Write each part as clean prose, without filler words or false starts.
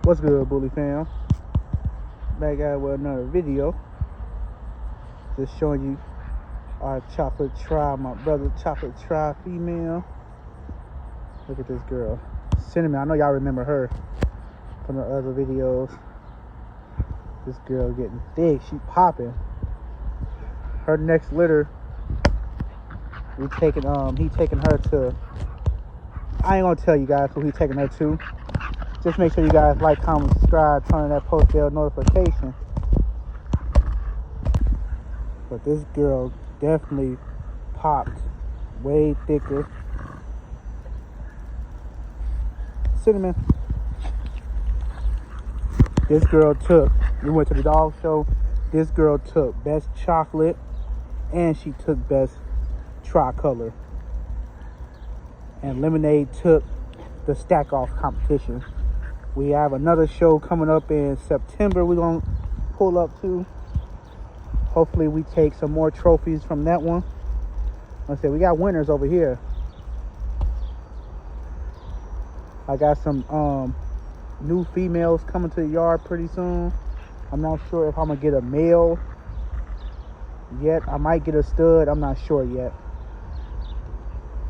What's good, Bully fam? Back at it with another video. Just showing you our chocolate tribe, my brother chocolate tribe female. Look at this girl, Cinnamon. I know y'all remember her from the other videos. This girl getting thick, she popping. Her next litter, he taking her to. I ain't gonna tell you guys who he taking her to. Just make sure you guys like, comment, subscribe, turn on that post bell notification. But this girl definitely popped way thicker. Cinnamon. This girl we went to the dog show. This girl took best chocolate and she took best tricolor. And Lemonade took the stack off competition. We have another show coming up in September we're going to pull up to. Hopefully we take some more trophies from that one. Like I said, we got winners over here. I got some new females coming to the yard pretty soon. I'm not sure if I'm going to get a male yet. I might get a stud. I'm not sure yet.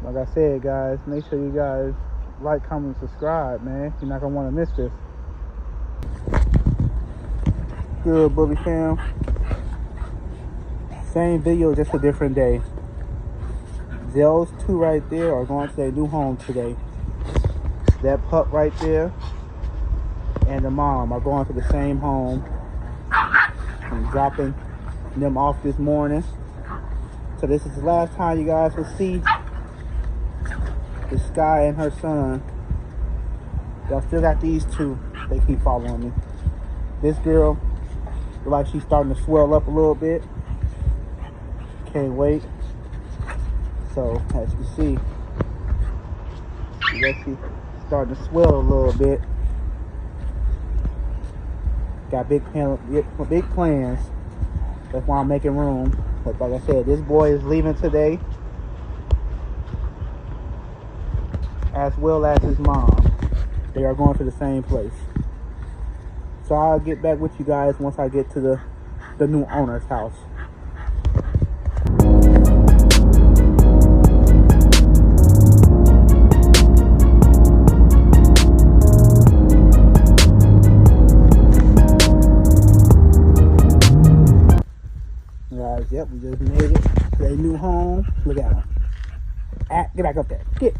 Like I said, guys, make sure you guys like, comment, subscribe, man. You're not gonna want to miss this. Good, Bully fam. Same video, just a different day. Those two right there are going to their new home today. That pup right there and the mom are going to the same home. I'm dropping them off this morning. So this is the last time you guys will see the Sky and her son. Y'all still got these two. They keep following me. This girl looks like she's starting to swell up a little bit. Can't wait. So as you see, she's starting to swell a little bit. Got big plans. That's why I'm making room. But like I said, this boy is leaving today, as well as his mom. They are going to the same place. So I'll get back with you guys once I get to the new owner's house. Guys, yep, we just made it to their new home. Look at them. Get back up there. Get.